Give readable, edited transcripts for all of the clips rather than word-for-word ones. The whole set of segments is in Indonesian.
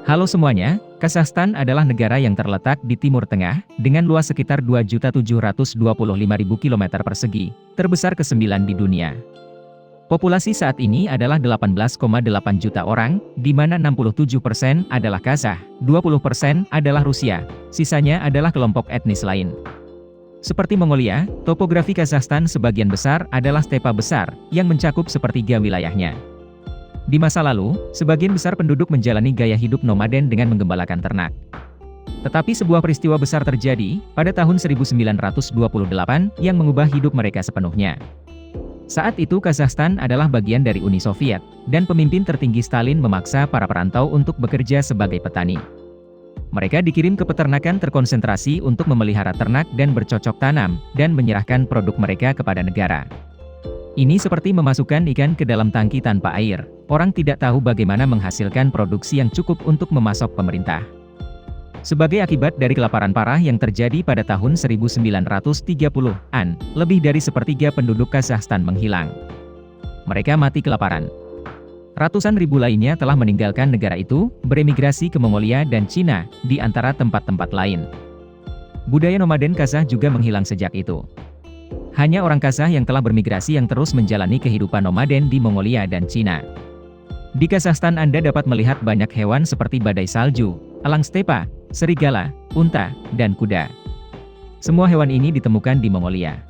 Halo semuanya, Kazakhstan adalah negara yang terletak di Timur Tengah, dengan luas sekitar 2.725.000 km persegi, terbesar ke-9 di dunia. Populasi saat ini adalah 18,8 juta orang, di mana 67% adalah Kazakh, 20% adalah Rusia, sisanya adalah kelompok etnis lain. Seperti Mongolia, topografi Kazakhstan sebagian besar adalah stepa besar, yang mencakup sepertiga wilayahnya. Di masa lalu, sebagian besar penduduk menjalani gaya hidup nomaden dengan menggembalakan ternak. Tetapi sebuah peristiwa besar terjadi, pada tahun 1928, yang mengubah hidup mereka sepenuhnya. Saat itu Kazakhstan adalah bagian dari Uni Soviet, dan pemimpin tertinggi Stalin memaksa para perantau untuk bekerja sebagai petani. Mereka dikirim ke peternakan terkonsentrasi untuk memelihara ternak dan bercocok tanam, dan menyerahkan produk mereka kepada negara. Ini seperti memasukkan ikan ke dalam tangki tanpa air, orang tidak tahu bagaimana menghasilkan produksi yang cukup untuk memasok pemerintah. Sebagai akibat dari kelaparan parah yang terjadi pada tahun 1930-an, lebih dari sepertiga penduduk Kazakhstan menghilang. Mereka mati kelaparan. Ratusan ribu lainnya telah meninggalkan negara itu, beremigrasi ke Mongolia dan Cina, di antara tempat-tempat lain. Budaya nomaden Kazakh juga menghilang sejak itu. Hanya orang Kazakh yang telah bermigrasi yang terus menjalani kehidupan nomaden di Mongolia dan Cina. Di Kazakhstan Anda dapat melihat banyak hewan seperti badai salju, elang stepa, serigala, unta, dan kuda. Semua hewan ini ditemukan di Mongolia.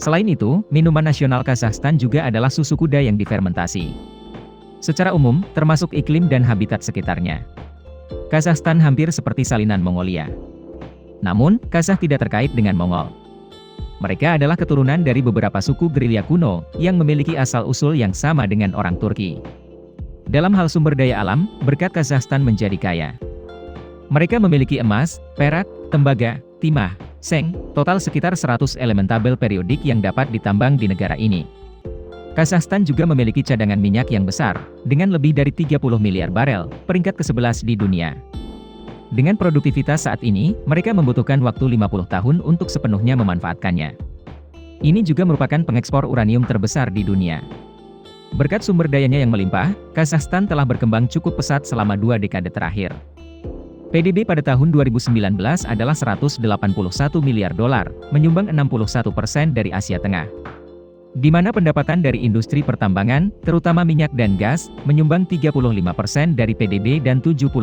Selain itu, minuman nasional Kazakhstan juga adalah susu kuda yang difermentasi. Secara umum, termasuk iklim dan habitat sekitarnya. Kazakhstan hampir seperti salinan Mongolia. Namun, Kazakh tidak terkait dengan Mongol. Mereka adalah keturunan dari beberapa suku gerilya kuno, yang memiliki asal-usul yang sama dengan orang Turki. Dalam hal sumber daya alam, berkat Kazakhstan menjadi kaya. Mereka memiliki emas, perak, tembaga, timah, seng, total sekitar 100 elemen tabel periodik yang dapat ditambang di negara ini. Kazakhstan juga memiliki cadangan minyak yang besar, dengan lebih dari 30 miliar barel, peringkat ke-11 di dunia. Dengan produktivitas saat ini, mereka membutuhkan waktu 50 tahun untuk sepenuhnya memanfaatkannya. Ini juga merupakan pengekspor uranium terbesar di dunia. Berkat sumber dayanya yang melimpah, Kazakhstan telah berkembang cukup pesat selama 2 dekade terakhir. PDB pada tahun 2019 adalah 181 miliar dolar, menyumbang 61% dari Asia Tengah. Di mana pendapatan dari industri pertambangan, terutama minyak dan gas, menyumbang 35% dari PDB dan 75%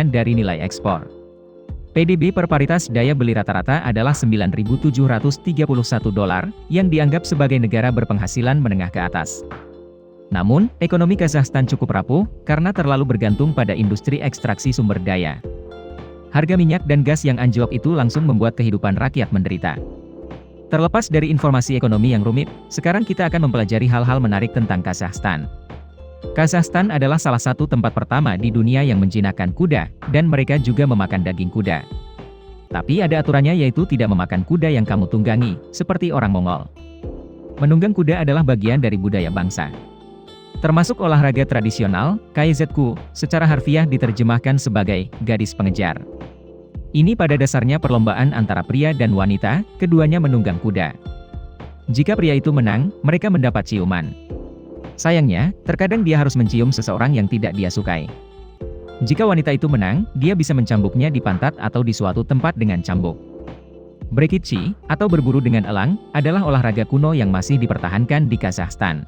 dari nilai ekspor. PDB per paritas daya beli rata-rata adalah 9.731 dolar, yang dianggap sebagai negara berpenghasilan menengah ke atas. Namun, ekonomi Kazakhstan cukup rapuh, karena terlalu bergantung pada industri ekstraksi sumber daya. Harga minyak dan gas yang anjlok itu langsung membuat kehidupan rakyat menderita. Terlepas dari informasi ekonomi yang rumit, sekarang kita akan mempelajari hal-hal menarik tentang Kazakhstan. Kazakhstan adalah salah satu tempat pertama di dunia yang menjinakkan kuda, dan mereka juga memakan daging kuda. Tapi ada aturannya, yaitu tidak memakan kuda yang kamu tunggangi, seperti orang Mongol. Menunggang kuda adalah bagian dari budaya bangsa. Termasuk olahraga tradisional, KZQ, secara harfiah diterjemahkan sebagai gadis pengejar. Ini pada dasarnya perlombaan antara pria dan wanita, keduanya menunggang kuda. Jika pria itu menang, mereka mendapat ciuman. Sayangnya, terkadang dia harus mencium seseorang yang tidak dia sukai. Jika wanita itu menang, dia bisa mencambuknya di pantat atau di suatu tempat dengan cambuk. Brekitchi, atau berburu dengan elang, adalah olahraga kuno yang masih dipertahankan di Kazakhstan.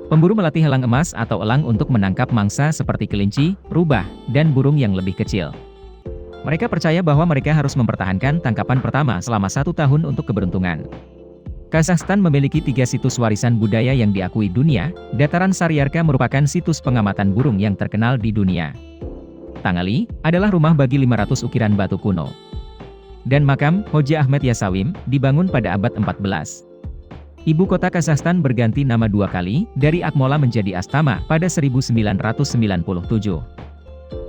Pemburu melatih elang emas atau elang untuk menangkap mangsa seperti kelinci, rubah, dan burung yang lebih kecil. Mereka percaya bahwa mereka harus mempertahankan tangkapan pertama selama 1 tahun untuk keberuntungan. Kazakhstan memiliki 3 situs warisan budaya yang diakui dunia. Dataran Saryarka merupakan situs pengamatan burung yang terkenal di dunia. Tangali adalah rumah bagi 500 ukiran batu kuno. Dan makam Hoja Ahmed Yasawim dibangun pada abad 14. Ibu kota Kazakhstan berganti nama 2 kali, dari Akmola menjadi Astana pada 1997.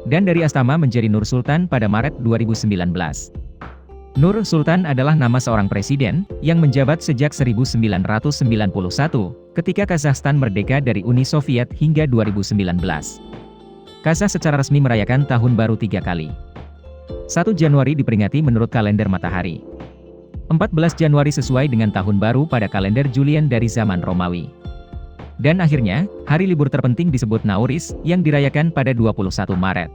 Dan dari Astana menjadi Nur Sultan pada Maret 2019. Nur Sultan adalah nama seorang presiden, yang menjabat sejak 1991, ketika Kazakhstan merdeka dari Uni Soviet hingga 2019. Kazakh secara resmi merayakan tahun baru 3 kali. 1 Januari diperingati menurut kalender matahari. 14 Januari sesuai dengan tahun baru pada kalender Julian dari zaman Romawi. Dan akhirnya, hari libur terpenting disebut Nauris, yang dirayakan pada 21 Maret.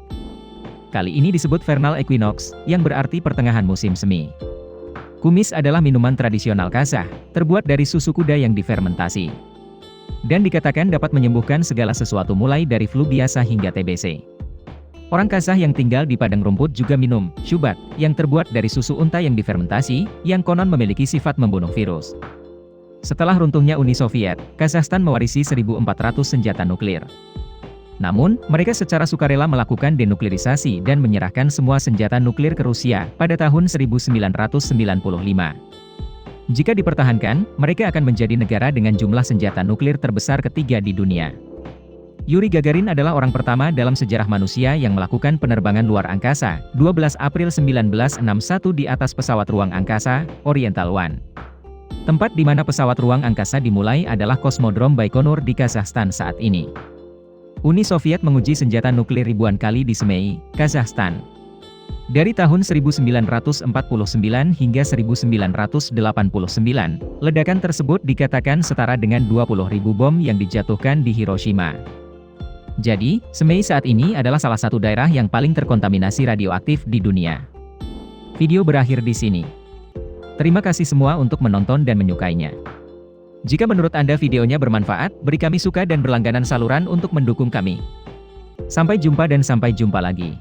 Kali ini disebut vernal equinox, yang berarti pertengahan musim semi. Kumis adalah minuman tradisional Kazakh, terbuat dari susu kuda yang difermentasi. Dan dikatakan dapat menyembuhkan segala sesuatu mulai dari flu biasa hingga TBC. Orang Kazakh yang tinggal di padang rumput juga minum shubat, yang terbuat dari susu unta yang difermentasi, yang konon memiliki sifat membunuh virus. Setelah runtuhnya Uni Soviet, Kazakhstan mewarisi 1.400 senjata nuklir. Namun, mereka secara sukarela melakukan denuklirisasi dan menyerahkan semua senjata nuklir ke Rusia pada tahun 1995. Jika dipertahankan, mereka akan menjadi negara dengan jumlah senjata nuklir terbesar ketiga di dunia. Yuri Gagarin adalah orang pertama dalam sejarah manusia yang melakukan penerbangan luar angkasa, 12 April 1961 di atas pesawat ruang angkasa, Oriental One. Tempat di mana pesawat ruang angkasa dimulai adalah Kosmodrom Baikonur di Kazakhstan saat ini. Uni Soviet menguji senjata nuklir ribuan kali di Semei, Kazakhstan. Dari tahun 1949 hingga 1989, ledakan tersebut dikatakan setara dengan 20.000 bom yang dijatuhkan di Hiroshima. Jadi, Semei saat ini adalah salah satu daerah yang paling terkontaminasi radioaktif di dunia. Video berakhir di sini. Terima kasih semua untuk menonton dan menyukainya. Jika menurut Anda videonya bermanfaat, beri kami suka dan berlangganan saluran untuk mendukung kami. Sampai jumpa dan sampai jumpa lagi.